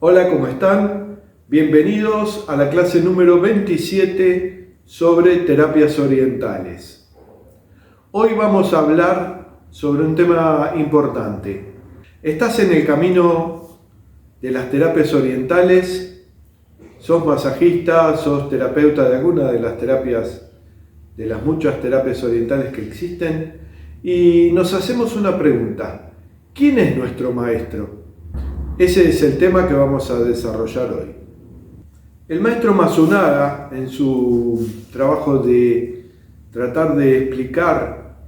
Hola, ¿cómo están? Bienvenidos a la clase número 27 sobre terapias orientales. Hoy vamos a hablar sobre un tema importante. ¿Estás en el camino de las terapias orientales? ¿Sos masajista? ¿Sos terapeuta de alguna de las terapias, de las muchas terapias orientales que existen? Y nos hacemos una pregunta. ¿Quién es nuestro maestro? Ese es el tema que vamos a desarrollar hoy. El maestro Masunaga, en su trabajo de tratar de explicar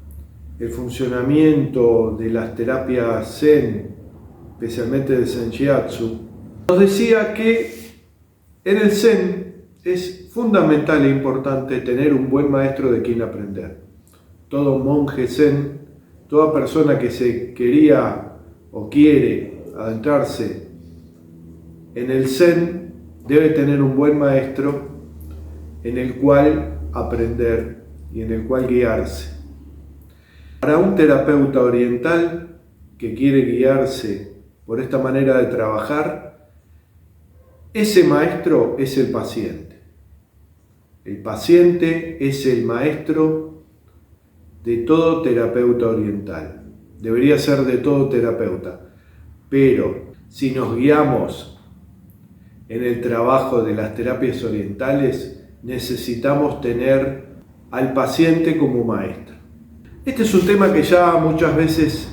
el funcionamiento de las terapias Zen, especialmente de Zen Shiatsu, nos decía que en el Zen es fundamental e importante tener un buen maestro de quien aprender. Todo monje Zen, toda persona que se quería o quiere adentrarse en el Zen debe tener un buen maestro en el cual aprender y en el cual guiarse. Para un terapeuta oriental que quiere guiarse por esta manera de trabajar, ese maestro es el paciente. El paciente es el maestro de todo terapeuta oriental. Debería ser de todo terapeuta. Pero si nos guiamos en el trabajo de las terapias orientales, necesitamos tener al paciente como maestro. Este es un tema que ya muchas veces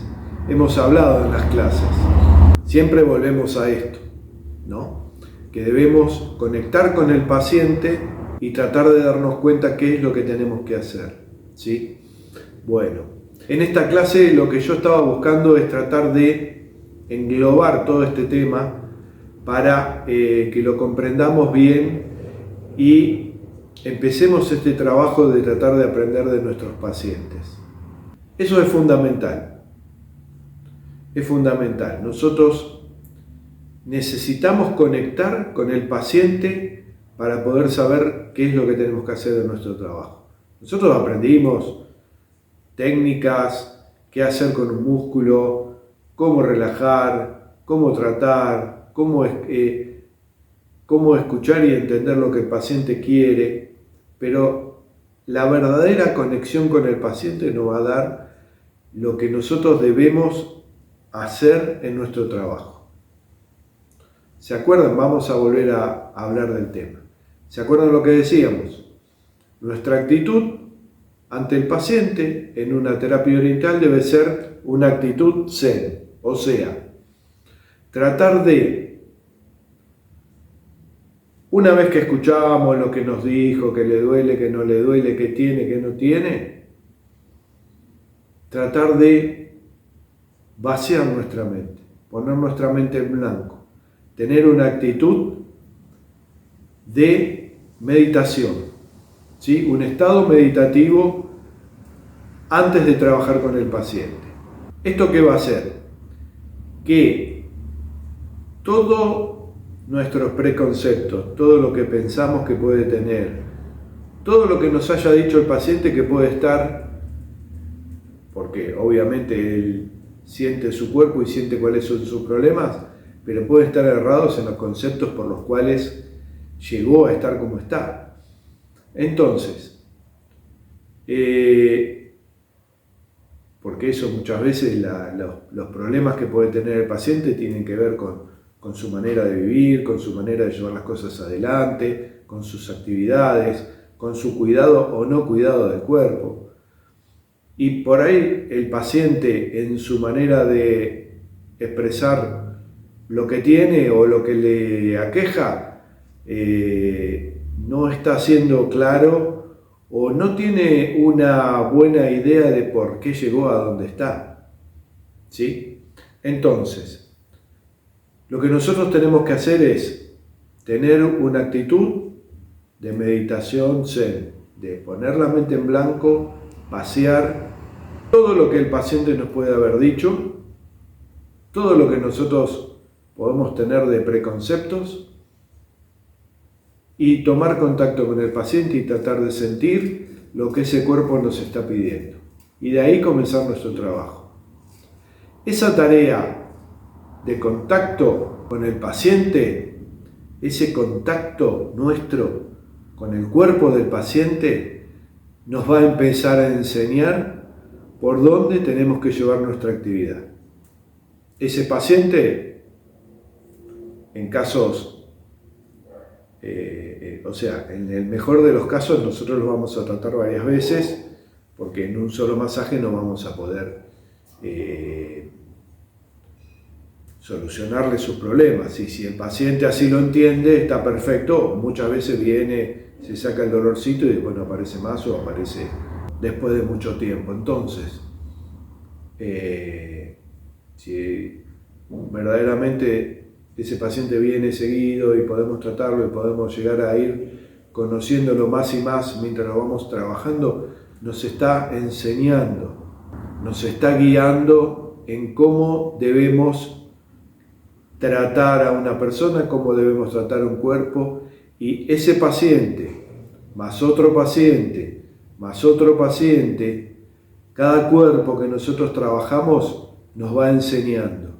hemos hablado en las clases. Siempre volvemos a esto, ¿no? Que debemos conectar con el paciente y tratar de darnos cuenta qué es lo que tenemos que hacer, ¿sí? Bueno, en esta clase lo que yo estaba buscando es tratar de englobar todo este tema para que lo comprendamos bien y empecemos este trabajo de tratar de aprender de nuestros pacientes. Eso es fundamental. Es fundamental. Nosotros necesitamos conectar con el paciente para poder saber qué es lo que tenemos que hacer en nuestro trabajo. Nosotros aprendimos técnicas, qué hacer con un músculo, cómo relajar, cómo tratar, cómo escuchar y entender lo que el paciente quiere, pero la verdadera conexión con el paciente nos va a dar lo que nosotros debemos hacer en nuestro trabajo. ¿Se acuerdan? Vamos a volver a hablar del tema. ¿Se acuerdan lo que decíamos? Nuestra actitud ante el paciente en una terapia oriental debe ser una actitud Zen. O sea, tratar de, una vez que escuchamos lo que nos dijo, que le duele, que no le duele, que tiene, que no tiene, tratar de vaciar nuestra mente, poner nuestra mente en blanco, tener una actitud de meditación, ¿sí? Un estado meditativo antes de trabajar con el paciente. ¿Esto qué va a hacer? Que todos nuestros preconceptos, todo lo que pensamos que puede tener, todo lo que nos haya dicho el paciente que puede estar, porque obviamente él siente su cuerpo y siente cuáles son sus problemas, pero puede estar errados en los conceptos por los cuales llegó a estar como está. Entonces, porque eso muchas veces los problemas que puede tener el paciente tienen que ver con su manera de vivir, con su manera de llevar las cosas adelante, con sus actividades, con su cuidado o no cuidado del cuerpo. Y por ahí el paciente en su manera de expresar lo que tiene o lo que le aqueja no está siendo claro o no tiene una buena idea de por qué llegó a donde está, ¿sí? Entonces, lo que nosotros tenemos que hacer es tener una actitud de meditación Zen, de poner la mente en blanco, vaciar todo lo que el paciente nos puede haber dicho, todo lo que nosotros podemos tener de preconceptos, y tomar contacto con el paciente y tratar de sentir lo que ese cuerpo nos está pidiendo. Y de ahí comenzar nuestro trabajo. Esa tarea de contacto con el paciente, ese contacto nuestro con el cuerpo del paciente nos va a empezar a enseñar por dónde tenemos que llevar nuestra actividad. Ese paciente, en casos, en el mejor de los casos, nosotros lo vamos a tratar varias veces, porque en un solo masaje no vamos a poder solucionarle sus problemas. Y si el paciente así lo entiende, está perfecto. Muchas veces viene, se saca el dolorcito y después no aparece más o aparece después de mucho tiempo. Entonces, si verdaderamente ese paciente viene seguido y podemos tratarlo y podemos llegar a ir conociéndolo más y más mientras lo vamos trabajando, nos está enseñando, nos está guiando en cómo debemos tratar a una persona, cómo debemos tratar a un cuerpo, y ese paciente, más otro paciente, más otro paciente, cada cuerpo que nosotros trabajamos nos va enseñando,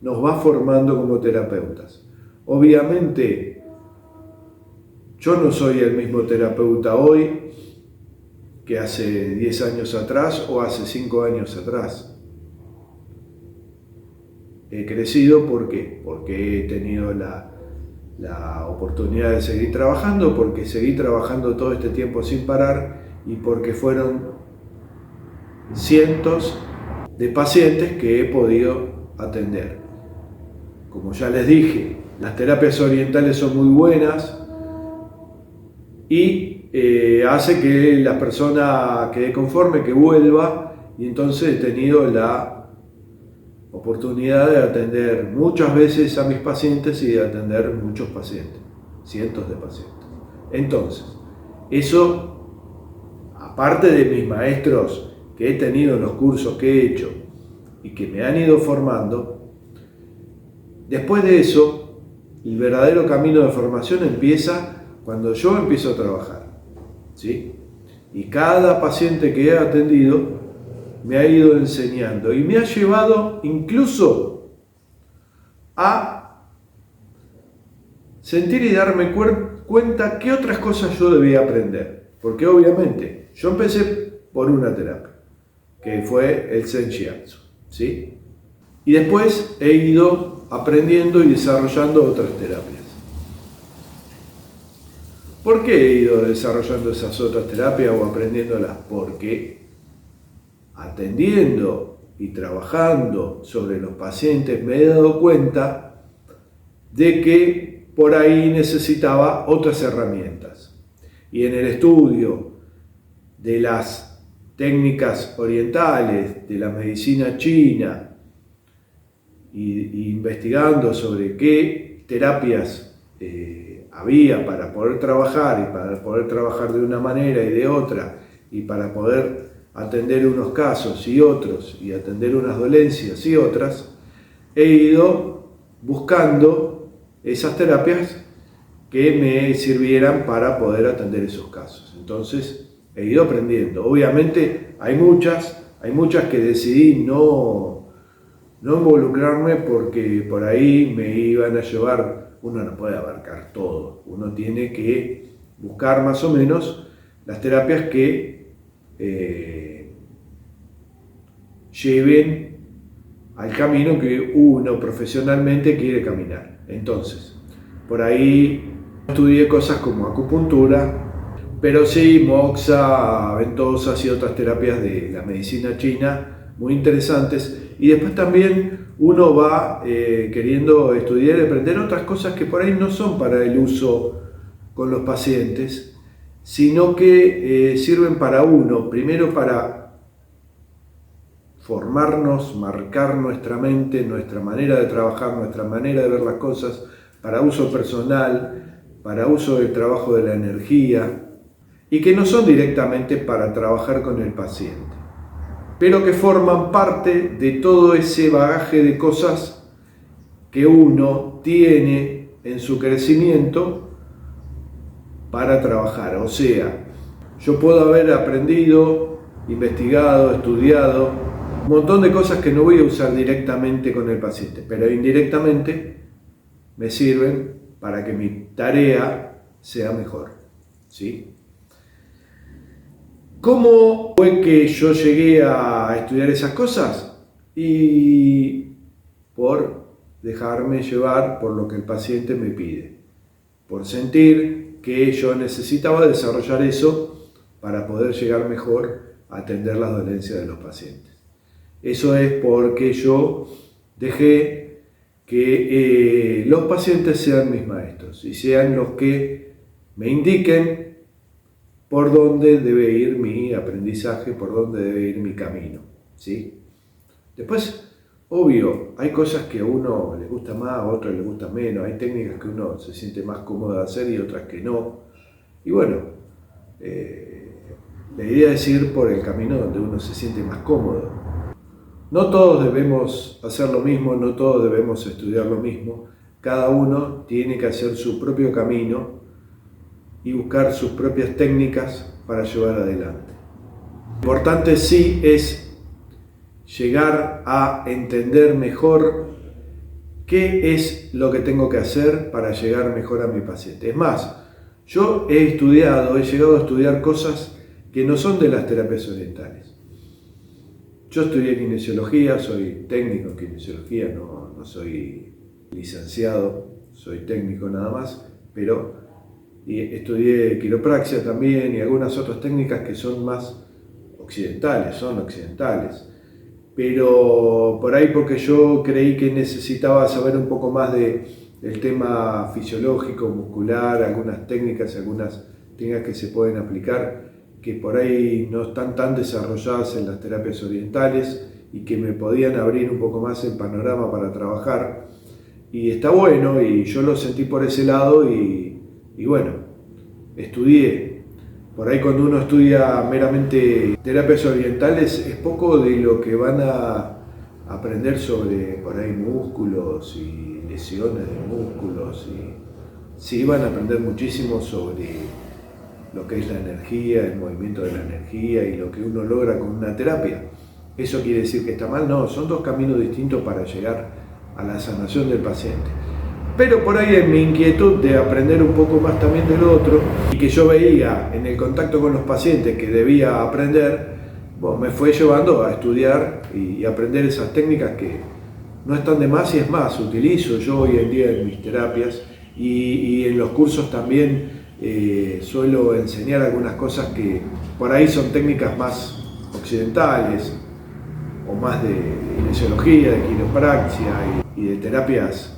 nos va formando como terapeutas. Obviamente, yo no soy el mismo terapeuta hoy que hace 10 años atrás o hace 5 años atrás. He crecido, ¿por qué? Porque he tenido la oportunidad de seguir trabajando, porque seguí trabajando todo este tiempo sin parar y porque fueron cientos de pacientes que he podido atender. Como ya les dije, las terapias orientales son muy buenas y hace que la persona quede conforme, que vuelva, y entonces he tenido la oportunidad de atender muchas veces a mis pacientes y de atender muchos pacientes, cientos de pacientes. Entonces, eso, aparte de mis maestros que he tenido en los cursos que he hecho y que me han ido formando, después de eso, el verdadero camino de formación empieza cuando yo empiezo a trabajar, ¿sí? Y cada paciente que he atendido me ha ido enseñando y me ha llevado incluso a sentir y darme cuenta qué otras cosas yo debía aprender. Porque obviamente yo empecé por una terapia, que fue el Zen Shiatsu, ¿sí? Y después he ido aprendiendo y desarrollando otras terapias. ¿Por qué he ido desarrollando esas otras terapias o aprendiéndolas? Porque atendiendo y trabajando sobre los pacientes me he dado cuenta de que por ahí necesitaba otras herramientas. Y en el estudio de las técnicas orientales, de la medicina china, y investigando sobre qué terapias había para poder trabajar y para poder trabajar de una manera y de otra y para poder atender unos casos y otros y atender unas dolencias y otras, he ido buscando esas terapias que me sirvieran para poder atender esos casos. Entonces he ido aprendiendo. Obviamente hay muchas que decidí no involucrarme porque por ahí me iban a llevar. Uno no puede abarcar todo, uno tiene que buscar más o menos las terapias que lleven al camino que uno profesionalmente quiere caminar. Entonces, por ahí estudié cosas como acupuntura, pero sí moxa, ventosas y otras terapias de la medicina china muy interesantes. Y después también uno va queriendo estudiar y aprender otras cosas que por ahí no son para el uso con los pacientes, sino que sirven para uno, primero para formarnos, marcar nuestra mente, nuestra manera de trabajar, nuestra manera de ver las cosas, para uso personal, para uso del trabajo de la energía, y que no son directamente para trabajar con el paciente, pero que forman parte de todo ese bagaje de cosas que uno tiene en su crecimiento para trabajar. O sea, yo puedo haber aprendido, investigado, estudiado un montón de cosas que no voy a usar directamente con el paciente, pero indirectamente me sirven para que mi tarea sea mejor, ¿sí? ¿Cómo fue que yo llegué a estudiar esas cosas? Y por dejarme llevar por lo que el paciente me pide, por sentir que yo necesitaba desarrollar eso para poder llegar mejor a atender las dolencias de los pacientes. Eso es porque yo dejé que los pacientes sean mis maestros y sean los que me indiquen por dónde debe ir mi aprendizaje, por dónde debe ir mi camino, ¿sí? Después, obvio, hay cosas que a uno le gusta más, a otro le gusta menos, hay técnicas que uno se siente más cómodo de hacer y otras que no. Y bueno, la idea es ir por el camino donde uno se siente más cómodo. No todos debemos hacer lo mismo, no todos debemos estudiar lo mismo. Cada uno tiene que hacer su propio camino y buscar sus propias técnicas para llevar adelante. Lo importante sí es llegar a entender mejor qué es lo que tengo que hacer para llegar mejor a mi paciente. Es más, yo he llegado a estudiar cosas que no son de las terapias orientales. Yo estudié kinesiología, soy técnico en kinesiología, no soy licenciado, soy técnico nada más, pero estudié quiropraxia también y algunas otras técnicas que son más occidentales. Pero por ahí porque yo creí que necesitaba saber un poco más del tema fisiológico, muscular, algunas técnicas que se pueden aplicar, que por ahí no están tan desarrolladas en las terapias orientales y que me podían abrir un poco más el panorama para trabajar. Y está bueno, y yo lo sentí por ese lado y bueno, estudié. Por ahí cuando uno estudia meramente terapias orientales es poco de lo que van a aprender sobre por ahí músculos y lesiones de músculos. Y sí van a aprender muchísimo sobre lo que es la energía, el movimiento de la energía y lo que uno logra con una terapia. ¿Eso quiere decir que está mal? No, son dos caminos distintos para llegar a la sanación del paciente. Pero por ahí en mi inquietud de aprender un poco más también del otro y que yo veía en el contacto con los pacientes que debía aprender, bueno, me fue llevando a estudiar y aprender esas técnicas que no están de más y es más, utilizo yo hoy en día en mis terapias y en los cursos también suelo enseñar algunas cosas que por ahí son técnicas más occidentales o más de kinesiología, de quiropraxia y de terapias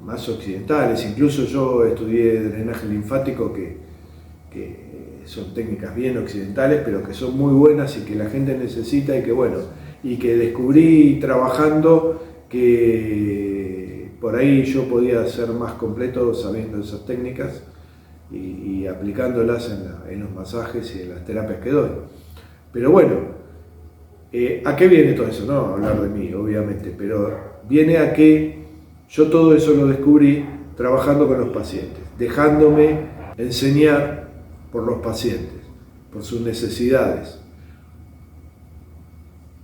más occidentales. Incluso yo estudié drenaje linfático que son técnicas bien occidentales pero que son muy buenas y que la gente necesita y que descubrí trabajando que por ahí yo podía ser más completo sabiendo esas técnicas y aplicándolas en los masajes y en las terapias que doy. Pero bueno, ¿a qué viene todo eso? No hablar de mí, obviamente, pero viene a que yo todo eso lo descubrí trabajando con los pacientes, dejándome enseñar por los pacientes, por sus necesidades.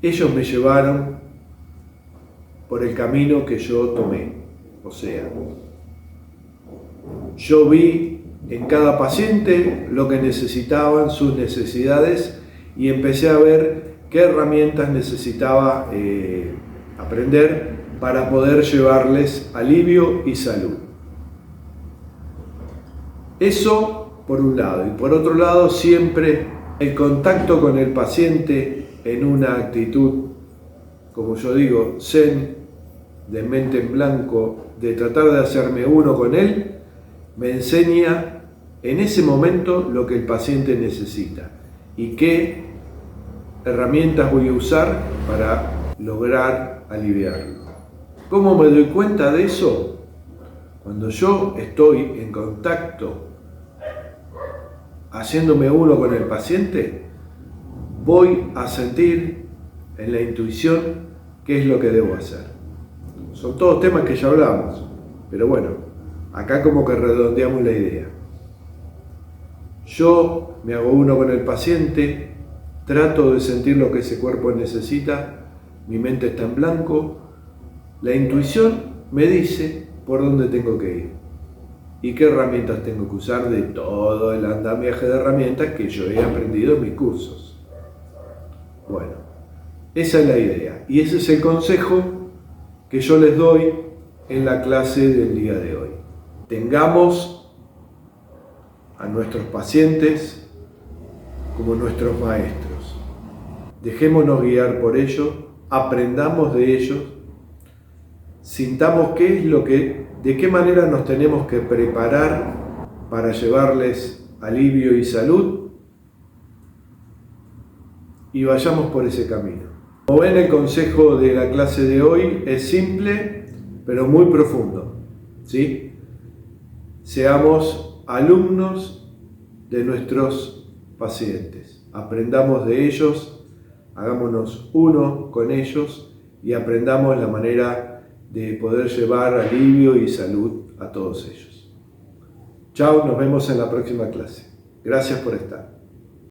Ellos me llevaron por el camino que yo tomé. O sea, yo vi en cada paciente lo que necesitaban, sus necesidades, y empecé a ver qué herramientas necesitaba aprender para poder llevarles alivio y salud. Eso por un lado. Y por otro lado, siempre el contacto con el paciente en una actitud, como yo digo, zen, de mente en blanco, de tratar de hacerme uno con él, me enseña en ese momento lo que el paciente necesita y qué herramientas voy a usar para lograr aliviarlo. ¿Cómo me doy cuenta de eso? Cuando yo estoy en contacto haciéndome uno con el paciente, voy a sentir en la intuición qué es lo que debo hacer. Son todos temas que ya hablamos, pero bueno, acá como que redondeamos la idea. Yo me hago uno con el paciente trato de sentir lo que ese cuerpo necesita, mi mente está en blanco, la intuición me dice por dónde tengo que ir y qué herramientas tengo que usar de todo el andamiaje de herramientas que yo he aprendido en mis cursos. Bueno, esa es la idea y ese es el consejo que yo les doy en la clase del día de hoy. Tengamos a nuestros pacientes como nuestros maestros. Dejémonos guiar por ellos, aprendamos de ellos, sintamos de qué manera nos tenemos que preparar para llevarles alivio y salud y vayamos por ese camino. Como ven, el consejo de la clase de hoy es simple, pero muy profundo, ¿sí? Seamos alumnos de nuestros pacientes, aprendamos de ellos, hagámonos uno con ellos y aprendamos la manera de poder llevar alivio y salud a todos ellos. Chao, nos vemos en la próxima clase. Gracias por estar.